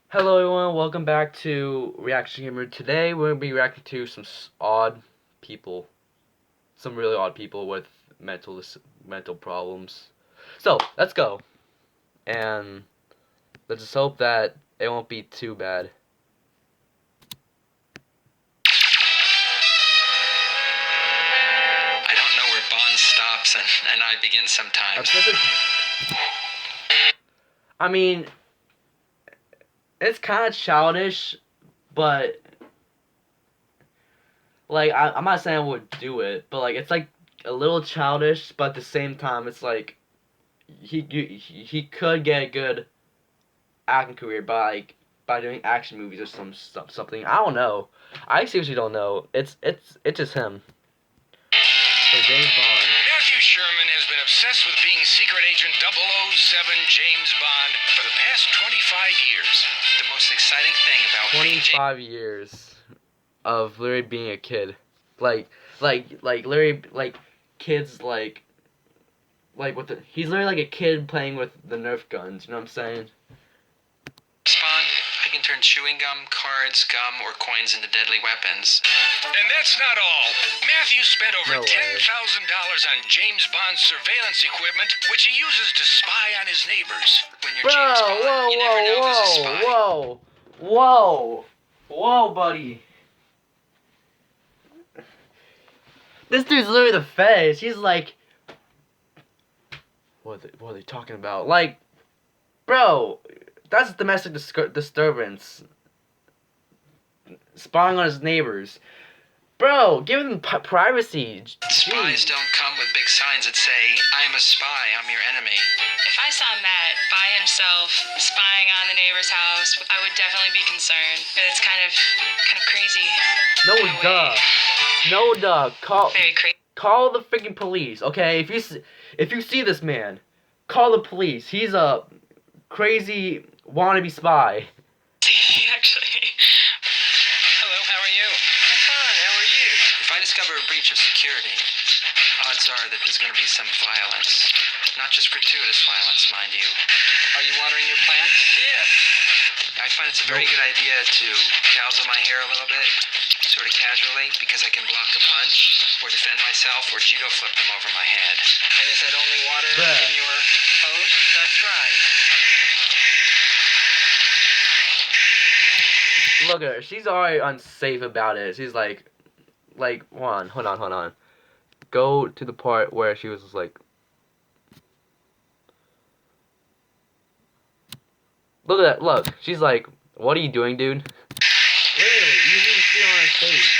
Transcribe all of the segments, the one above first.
Hello everyone, welcome back to Reaction Gamer. Today we're going to be reacting to some odd people. Some really odd people with mental problems. So, let's go. And let's just hope that it won't be too bad. I don't know where Bond stops and I begin sometimes. I mean, it's kind of childish, but like I'm not saying I would do it, but like it's like a little childish, but at the same time it's like he could get a good acting career by doing action movies or something. I don't know. I seriously don't know. It's just him. So James Bond. Matthew Sherman has been obsessed with being Secret Agent 007 James Bond for the past 25 years. The most exciting thing about being 25 years of literally being a kid, like literally like kids like with the he's literally like a kid playing with the Nerf guns. You know what I'm saying? Bond, I can turn chewing gum, cards, gum, or coins into deadly weapons. And that's not all. Matthew spent over No way. $10,000 on James Bond's surveillance equipment, which he uses to spy on his neighbors. When you're James Bond, you never know who's a spy. Whoa, buddy. This dude's literally the Fez. He's like, what are they talking about? Like, bro, that's domestic disturbance. Spying on his neighbors. Bro, give them privacy. Spies don't come with big signs that say, I'm a spy, I'm your enemy. If I saw Matt by himself spying on the neighbor's house, I would definitely be concerned. It's kind of crazy. No, duh. Very crazy. Call the freaking police, okay? If you see this man, call the police. He's a crazy wannabe spy. Actually. Hello, how are you? I'm fine, how are you? If I discover a breach of security, odds are that there's going to be some violence. Not just gratuitous violence, mind you. Are you watering your plant? Yes. I find it's a very good idea to tousle my hair a little bit, sort of casually, because I can block a punch, or defend myself, or judo flip them over my head. And is that only water in your hose? That's right. Look at her. She's already unsafe about it. She's like, hold on. Go to the part where she was just like, look at that. Look. She's like, what are you doing, dude? Literally, you need to see on her face.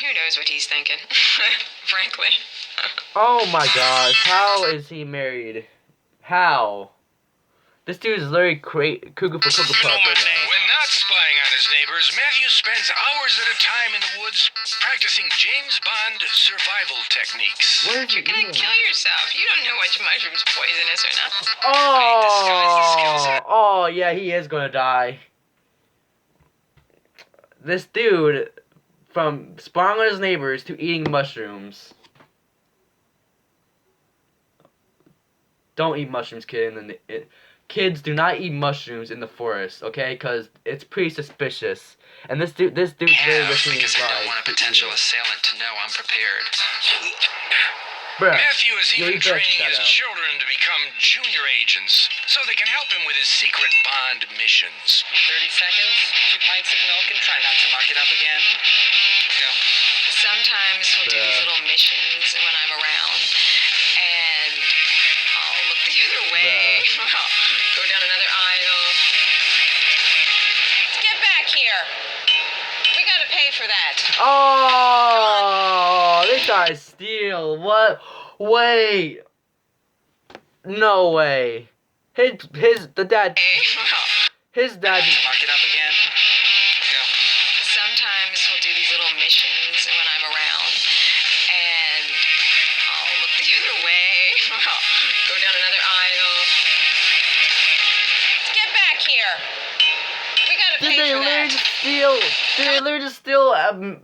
Who knows what he's thinking, frankly. Oh my gosh. How is he married? How? This dude is literally cuckoo for Cocoa Puff right now. When not spying on his neighbors, Matthew spends hours at a time in the woods practicing James Bond survival techniques. What is he You're gonna doing? kill yourself. You don't know which mushroom's poisonous or not. Oh, yeah, he is gonna die. This dude, from spying on his neighbors to eating mushrooms. Don't eat mushrooms, kid. Kids do not eat mushrooms in the forest, okay? Because it's pretty suspicious. And this dude's very risking his Because I life. don't want a potential assailant to know I'm prepared. Bruh, Matthew is you even better training shut his up. children to become junior agents, so they can help him with his secret Bond missions. 30 seconds, 2 pints of milk, and try not to mark it up again. Go. Sometimes we'll do these little missions when I'm around, and I'll look the other way. I'll go down another aisle. Get back here! We gotta pay for that. Oh, this guy's steal. What? Wait. No way. The dad. His dad. Mark it up again. Go. Sometimes we'll do these little missions when I'm around, and I'll look the other way. I'll go down another aisle. Get back here! We gotta Did pay they for literally that. just steal? Did they literally just steal a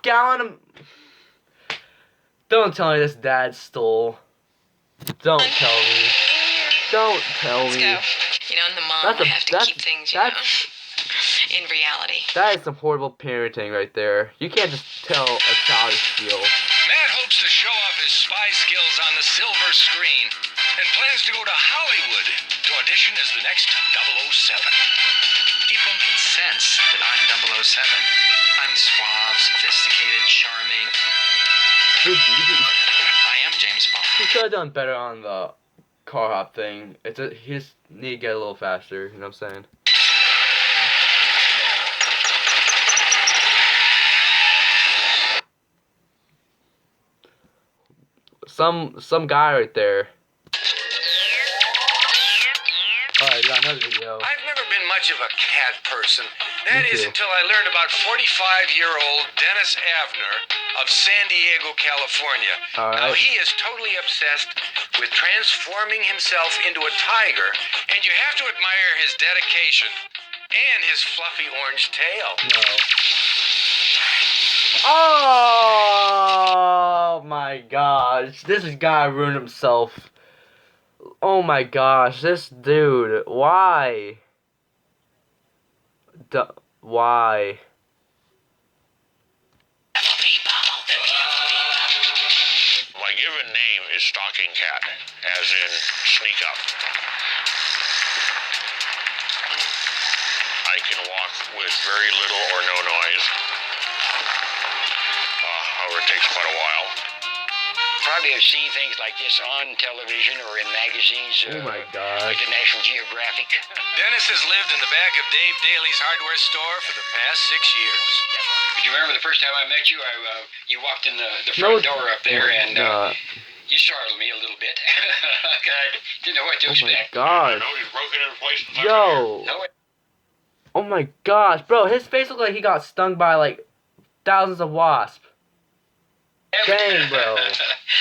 gallon of? Don't tell me this dad stole. Don't tell me. Don't tell Let's me. go. You know, in the mom, That's a- I have to that's- keep things, that's- in reality. That is some horrible parenting right there. You can't just tell a child to steal. Matt hopes to show off his spy skills on the silver screen and plans to go to Hollywood to audition as the next 007. People can sense that I'm 007. I'm suave, sophisticated, charming. Dude, I am James Bond. he could have done better on the car hop thing. He just need to get a little faster. You know what I'm saying? Some guy right there. Alright, got another video. I've never been much of a cat person. That Me is too. until I learned about 45-year-old Dennis Avner of San Diego, California. All Now, right. he is totally obsessed with transforming himself into a tiger, and you have to admire his dedication and his fluffy orange tail. No. Oh my gosh. This guy ruined himself. Oh my gosh. This dude. Why? Why? My given name is Stalking Cat, as in sneak up. I can walk with very little or no noise. However, it takes quite a while. Probably have seen things like this on television or in magazines. Oh my Like gosh. the National Geographic. Dennis has lived in the back of Dave Daly's hardware store for the past 6 years. Do you remember the first time I met you? You walked in the No. front door up there and No. you startled me a little bit. I didn't know what to Oh my expect. gosh. Nobody's broken into place. Yo. No, Oh my gosh, bro. His face looked like he got stung by like thousands of wasps. Dang, bro.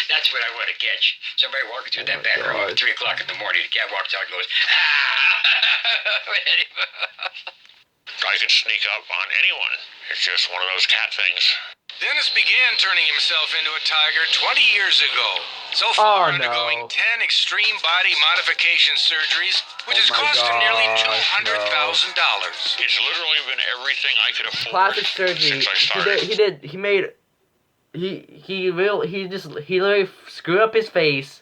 That's what I want to catch. Somebody walking through that my back room God. at 3 o'clock in the morning. The cat walks out and goes, I can sneak up on anyone. It's just one of those cat things. Dennis began turning himself into a tiger 20 years ago. So Oh, far, no. undergoing 10 extreme body modification surgeries, which has Oh, my cost him nearly gosh, $200,000. It's literally been everything I could afford Plastic surgery. since I started. He literally screwed up his face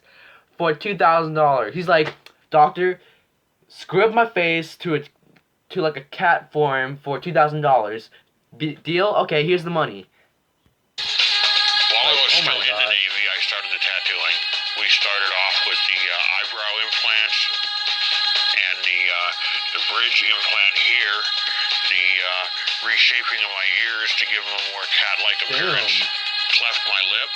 for $2,000. He's like, doctor, screw up my face to like a cat form for $2,000. Deal? Okay, here's the money. While I was Oh still my in the God. Navy, I started the tattooing. We started off with the eyebrow implants and the bridge implant here, the reshaping of my ears to give them a more cat-like appearance, cleft my lip,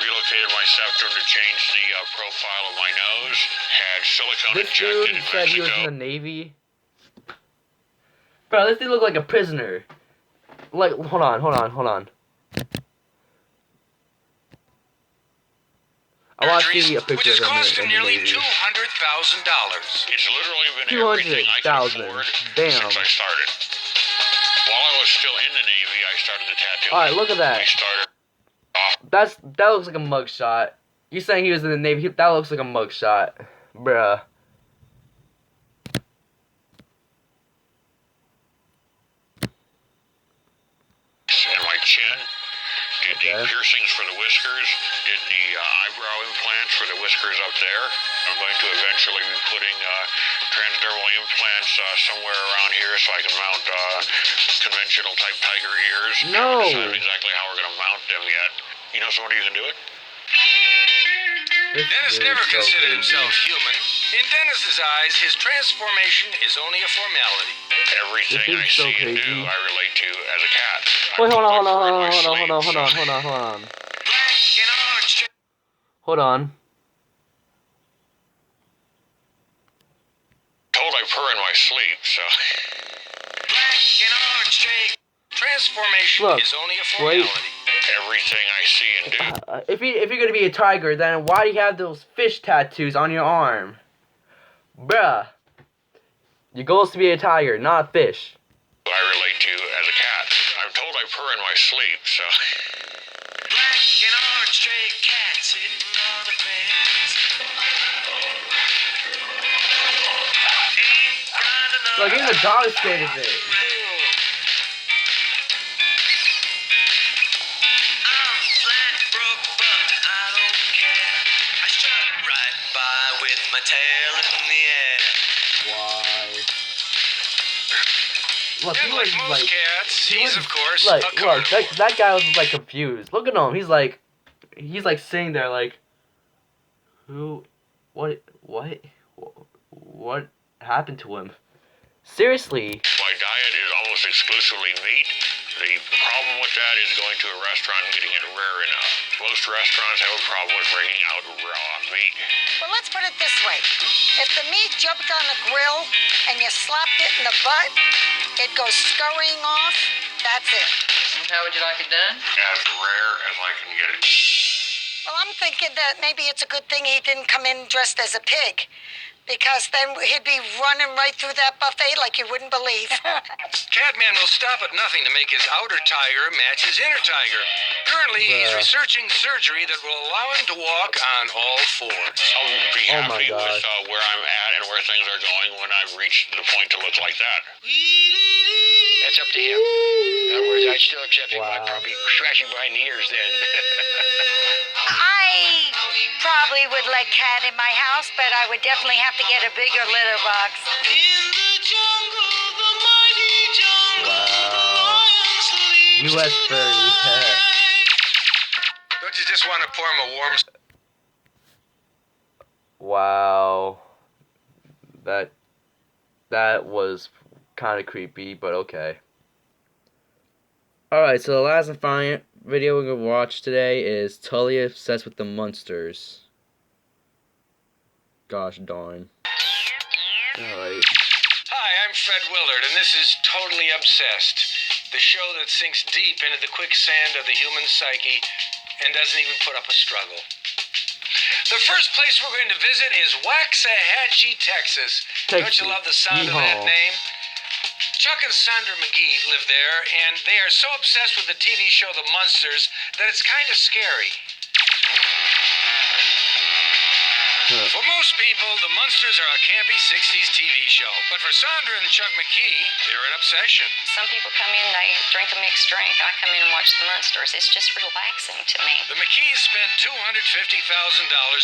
relocated my septum to change the profile of my nose, had silicone This injected dude in said he was Mexico. in the Navy. Bro, this dude looked like a prisoner. Like, hold on. I want to see a Surgeries, which picture has of cost him him in the nearly Navy. $200,000. It's literally been everything I could 200,000. afford Damn. since I started. While I was still in the Navy, I started the tattooing. Alright, look at that. We started off That looks like a mugshot. You saying he was in the Navy? That looks like a mugshot, bruh. and my chin, did the Okay. piercings for the whiskers, did the eyebrow implants for the whiskers up there. I'm going to eventually be putting transdermal implants somewhere around here so I can mount conventional type tiger ears. No. I haven't decided exactly how we're going to mount them yet. You know somebody who can do it? This Dennis dude never is so considered crazy. himself human. In Dennis's eyes, his transformation is only a formality. Everything This I is so see and do, crazy. I relate to as a cat. Wait, hold on. Black and orange Hold on. Told I purr in my sleep, so black and orange shake. Transformation Look, is only a wait. formality. everything I see and do. If you're gonna be a tiger, then why do you have those fish tattoos on your arm, bruh? Your goal is to be a tiger, not a fish. I relate to as a cat. I'm told I purr in my sleep, so Black and orange stray cat sitting on the fence. Like even the dog is scared of it. I'm flat broke, but I don't care. I strut right by with my tail in the air. Why? Look, And he like was most like, cats, he he's was- of course like, a look, carnivore. that guy was like confused. Look at him. He's like sitting there like, who, what happened to him? Seriously. My diet is almost exclusively meat. The problem with that is going to a restaurant and getting it rare enough. Most restaurants have a problem with bringing out raw meat. Well, let's put it this way. If the meat jumped on the grill and you slapped it in the butt, it goes scurrying off. That's it. How would you like it done? As rare as I can get it. Well, I'm thinking that maybe it's a good thing he didn't come in dressed as a pig, because then he'd be running right through that buffet like you wouldn't believe. Catman will stop at nothing to make his outer tiger match his inner tiger. Currently, he's Bruh. researching surgery that will allow him to walk on all fours. I'll be Oh my happy with gosh. where I'm at and where things are going when I've reached the point to look like that. That's up to him. In other words, I'd still accept him. I'd Wow. probably scratch him behind the ears then. I probably would let Cat in my house, but I would definitely have to get a bigger litter box. Wow. U.S. furry. Don't you just want to pour him a warm Wow. That was kind of creepy, but okay. Alright, so the last and final video we're gonna watch today is Totally Obsessed with the Munsters. Gosh darn. Alright. Hi, I'm Fred Willard, and this is Totally Obsessed, the show that sinks deep into the quicksand of the human psyche and doesn't even put up a struggle. The first place we're going to visit is Waxahachie, Texas. Don't you love the sound of that Yeehaw. name? Chuck and Sandra McGee live there, and they are so obsessed with the TV show The Munsters that it's kind of scary. For most people, The Munsters are a campy 60s TV show. But for Sandra and Chuck McKee, they're an obsession. Some people come in, they drink a mixed drink. I come in and watch the Munsters. It's just relaxing to me. The McKees spent $250,000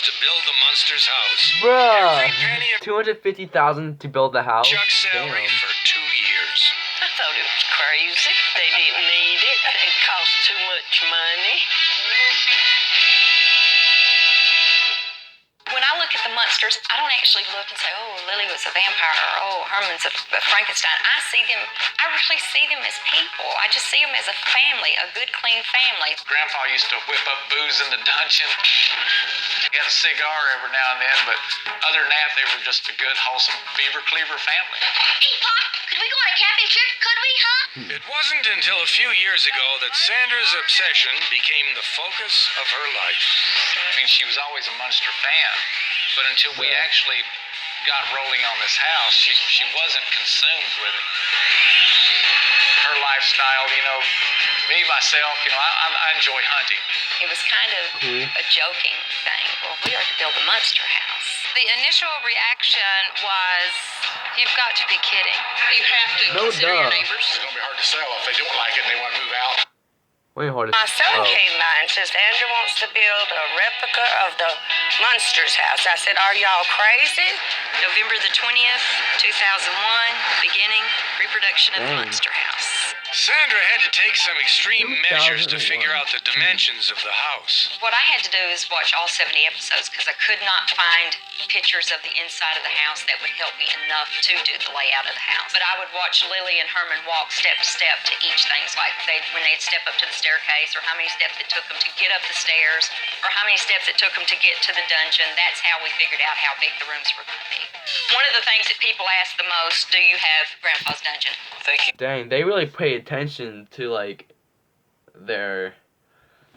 to build the Munsters house. Bruh! Every penny of 250,000 to build the house? Chuck's salary Damn. for 2 years. I thought it was crazy. They didn't need it. It cost too much money. When I look at the Munsters, I don't actually look and say, oh, Lily was a vampire, or oh, Herman's a Frankenstein. I really see them as people. I just see them as a family, a good, clean family. Grandpa used to whip up booze in the dungeon. He had a cigar every now and then, but other than that, they were just a good, wholesome Beaver Cleaver family. Hey, Pop, could we go on a camping trip? Could we, huh? It wasn't until a few years ago that Sandra's obsession became the focus of her life. I mean, she was always a Munster fan, but until we actually got rolling on this house, she wasn't consumed with it. Her lifestyle, me, myself, I enjoy hunting. It was kind of a joking thing. Well, we are to build the Munster house. The initial reaction was, you've got to be kidding. You have to No, consider your duh. neighbors. It's going to be hard to sell if they don't like it and they want to move out. Way harder. My son Oh. came by and says, Andrew wants to build a replica of the Munsters house. I said, are y'all crazy? November the 20th, 2001, beginning reproduction of the Dang. Munster house. Sandra had to take some extreme measures to 2001. figure out the dimensions of the house. What I had to do is watch all 70 episodes because I could not find pictures of the inside of the house that would help me enough to do the layout of the house. But I would watch Lily and Herman walk step to step to each thing, like when they'd step up to the staircase, or how many steps it took them to get up the stairs, or how many steps it took them to get to the dungeon. That's how we figured out how big the rooms were going to be. One of the things that people ask the most, do you have Grandpa's dungeon? Thank you. Dang, they really pay attention to like they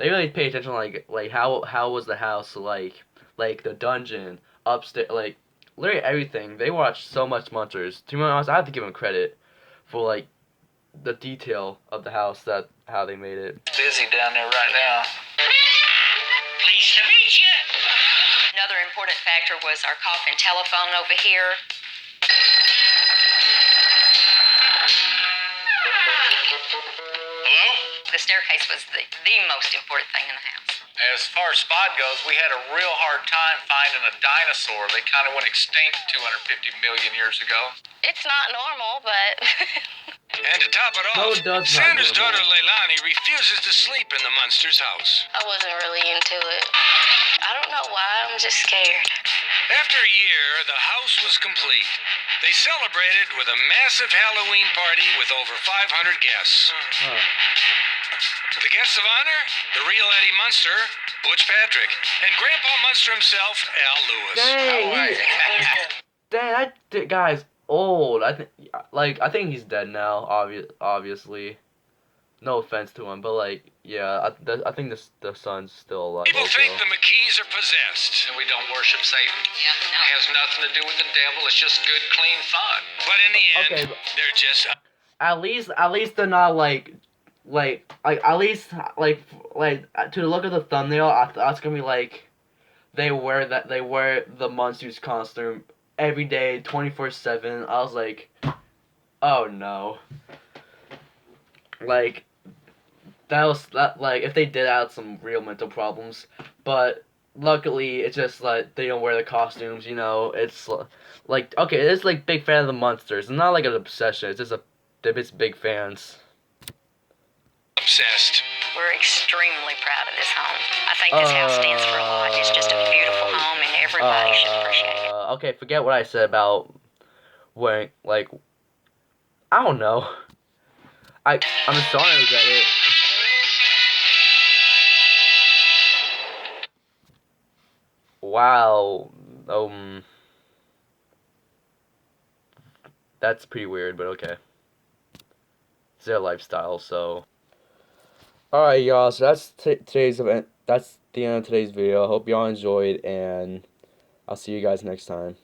really pay attention like how was the house like the dungeon upstairs, like literally everything. They watch so much Munsters. To be honest, I have to give them credit for like the detail of the house, that how they made it. Busy down there right now. Pleased to meet you. Another important factor was our coffin telephone over here. Hello? The staircase was the most important thing in the house. As far as Spot goes, we had a real hard time finding a dinosaur. They kind of went extinct 250 million years ago. It's not normal, but And to top it No, off, it does not Sandra's normal. daughter Leilani refuses to sleep in the Munsters' house. I wasn't really into it. I don't know why, I'm just scared. After a year, the house was complete. They celebrated with a massive Halloween party with over 500 guests. Huh. The guests of honor, the real Eddie Munster, Butch Patrick, and Grandpa Munster himself, Al Lewis. Dang, that guy's old. I think he's dead now. Obviously, no offense to him, but like, yeah, I think the son's still alive. People think the McKees are possessed. And we don't worship Satan. Yeah, It has nothing to do with the devil. It's just good, clean fun. But in the end, Okay, they're just at least they're not like at least like to the look of the thumbnail, I thought it's gonna be like they wear the Munsters costume every day, 24/7. I was like, oh no. Like that like if they did have some real mental problems, but luckily it's just like they don't wear the costumes. You know, it's like okay, it's like big fan of the Munsters. It's not like an obsession. It's just they're just big fans. obsessed. We're extremely proud of this home. I think this house stands for a lot. It's just a beautiful home, and everybody should appreciate it. Okay, forget what I said about wearing, like, I don't know. I'm starting to regret it. Wow. That's pretty weird, but okay. It's their lifestyle, so. Alright, y'all, so that's today's event. That's the end of today's video. I hope y'all enjoyed, and I'll see you guys next time.